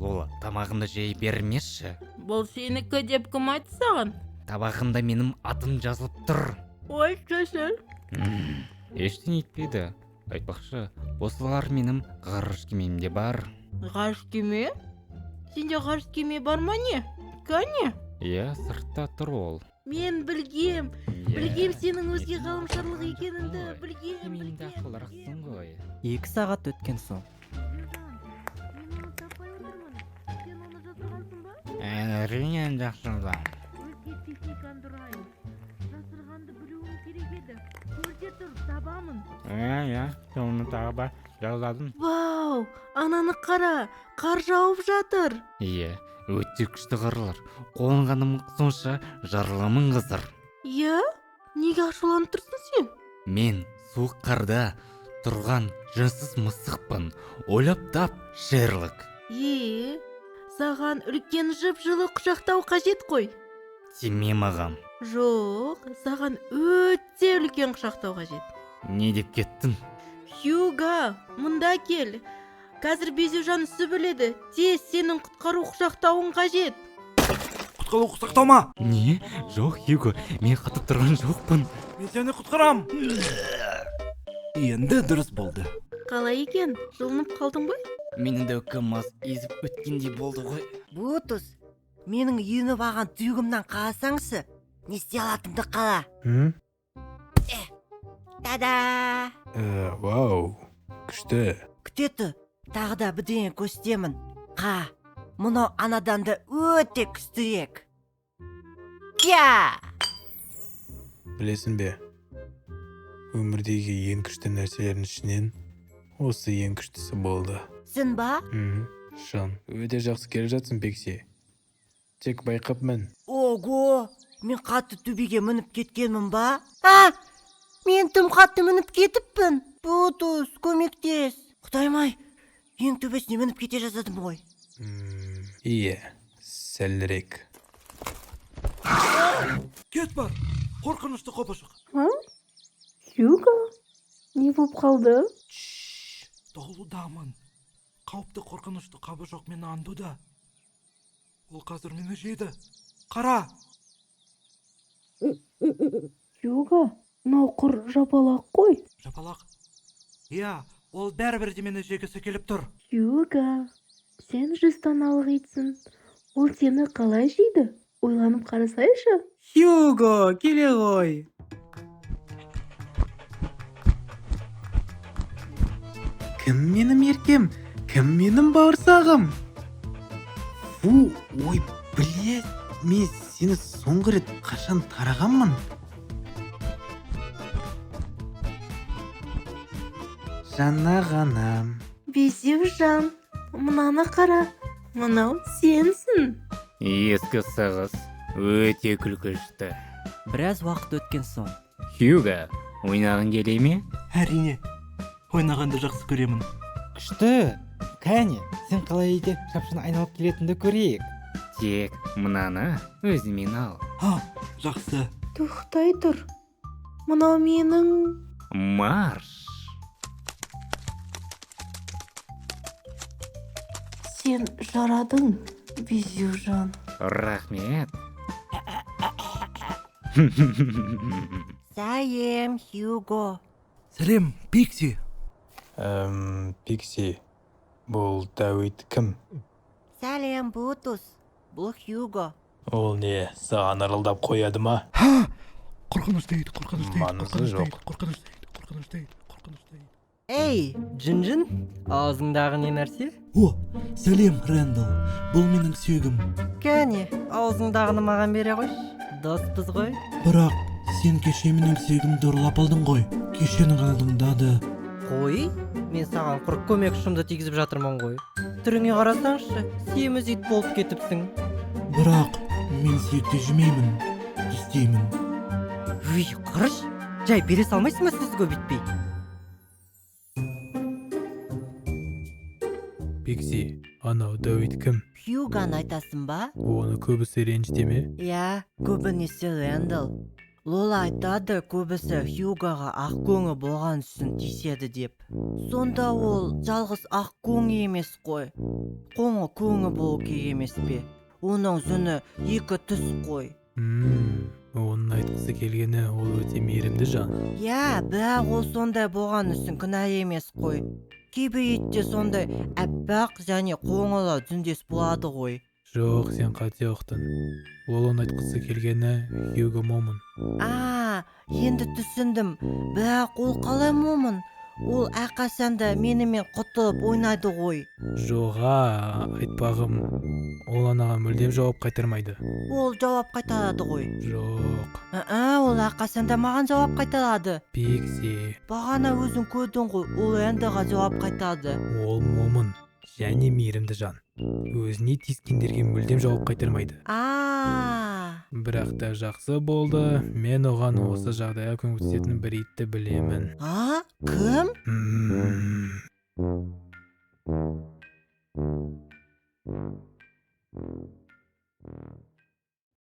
Лола, тамағымды жей бермеші. Бұл сенікі деп кім айтты саған? Табағымда менің атым жазылып тұр. Ой, шашыр. Ештеңе етпейді. Айтпақшы, осылар менің ғарыш кемемде бар. Ғарыш кеме? Сенде ғарыш кеме бар ма не? Кәне? Иә, сыртта тұр ол. Мен білгем сенің өзге ғаламшарлық екеніңді, білгем. Кемемді ақылырақсың ғой. 2 сағат өткен соң. Мен оны таппай отырмын. Сен оны жасырғансың ба? Әрине жақсылдам. Өзге техниканы дұрайын. Жасырғанды білуім керек еді. Көрсе тұр, табамын. Иә, соны тағы бар. Жазладым. Вау, ананы қара, қар жауып жатыр. Иә, өте күшті қарлар. Қолынғаным сонша жарыламын қызыр. Иә? Неге ашуланып тұрсың сен? Мен суық қарда тұрған жынсыз мысықпын. Ойлап тап, Шерлок. Саған үлкен жып-жылы құшақтау қажет қой. Тиме мағам. Жоқ, саған өте үлкен құшақтау қажет. Не деп кеттің? Хьюго, мұнда кел. Қазір Безюжан сүбіледі. Тез сенің құтқару құшақтауың қажет. Құтқару құшақтаума. Не? Жоқ, Хьюго, мен қатып тұрған жоқпын. Мен сені құтқарам. Енді дұрыс болды. Қалай екен? Жылынып қалдың ғой? Менің де мас езіп өткендей болды ғой. Бутус, менің үйініп алған түйгімнен қаласаңшы, не істей алатынды қала. Тада! Вау, күшті. Күтеті, тағы да бірдеңе көрсетемін. Қа, мұнау анадан да өте күштірек. Кя! Білесің бе, өмірдегі ең күшті нәрселердің ішінен осы ең күштісі болды. Сін ба? Шан, өте жақсы келе жатсың, Пикси. Тек байқап мін. Ого, мен қатты төбеге мініп кеткенмін ба? Мен тым қатты мініп кетіппін. Бутус, көмектес. Құдаймай, ең төбесіне мініп кете жаздадым ғой. Иә, сәлірек. Кет бар, қорқынышты қопашық. Хьюго, не болып қалды? Толудамын. Қауіпті қорқынышты қабашақ мені андуда. Ол қазір мені жейді. Қара! Хьюго, мынау құр жапалақ қой. Жапалақ? Иә, ол бәрібір мені жегісі келіп тұр. Хьюго, сен жыстаналық итсің. Ол сені қалай жейді? Ойланып қарасайшы. Хьюго, келе ғой. Кім менің еркем? Кім менің бауырсағым? Ой, білет, мен сені соңғы рет қашан тарағанмын? Жаңа ғана. Безюжан, мынаны қара. Мынау сенсің. Ескі сағыз, өте күлкішті. Біраз уақыт өткен соң. Хьюго, ойнағың келе ме? Әрине, ойнағанды жақсы көремін. Күшті. Кәне, сен қалай етіп шапшын айналып келетінді көрейік. Тек мынаны өзімен ал. Жақсы. Тоқтай тұр. Мынау менің... Марш! Сен жарадың, Безюжан. Рахмет. Сәлем, Хьюго. Сәлем, Пикси. Пикси, бұл Дәуит кім? Сәлем, Бутус. Бұл Хьюго. Ол не, саған ырылдап қояды ма? Қорқыныш дейді. Маңызы жоқ. Қорқыныш дейді. Ей, Жын-жын, аузыңдағы не нәрсе? Сәлем, Рэндалл. Бұл менің сүйегім. кәне, аузыңдағыны маған бере қойш. Доспыз ғой. Бірақ сен кеше менің сүйегімді ұрлап алдың ғой. Кешенің алдыңда да. Қой, мен саған құр көмек ұшымды тигізіп жатырмын ғой. Түріңе қарасаңшы, семіз ит болып кетіпсің. Бірақ мен сүйекті жемеймін. Істеймін. Үй, қырыш, жай бере салмайсың ба сөзге бітпей? Пикси, анау Дәуит кім? Хьюгоны айтасың ба? Оны көбісі ренжіте ме? Иә, көбінесе Рэндалл. Лола айтады көбісі Хьюгаға ақкөңі болған үшін тиіседі деп. Сонда ол жалғыз ақкөңі емес қой. Қоңы көңі болу керек емес пе? Оның жүні екі түс қой. Оның айтқысы келгені ол өте мейірімді жан. Бірақ ол сондай болған үшін күнә емес қой. Кейбір итте сондай әппақ және қоңылы жүндес болады ғой. Жоқ, сен қате ұқтың. Ол оның айтқысы келгені Хьюго момын. Енді түсіндім. Бірақ ол қалай момын? Ол әрқашанда менімен құтылып ойнайды ғой. Жоға, айтпағым. Ол анаға мүлдем жауап қайтармайды. Ол жауап қайтарады ғой. Жоқ. Ол әрқашанда маған жауап қайтарады. Пикси. Бағана өзің көрдің ғой, ол Эндоға жауап қайтарды. Ол момын және мейірімді жан. Өзіне тиіскендерге мүлдем жауап қайтармайды. Бірақ та жақсы болды. Мен оған осы жағдайға көмектесетін бір итті білемін. Кім?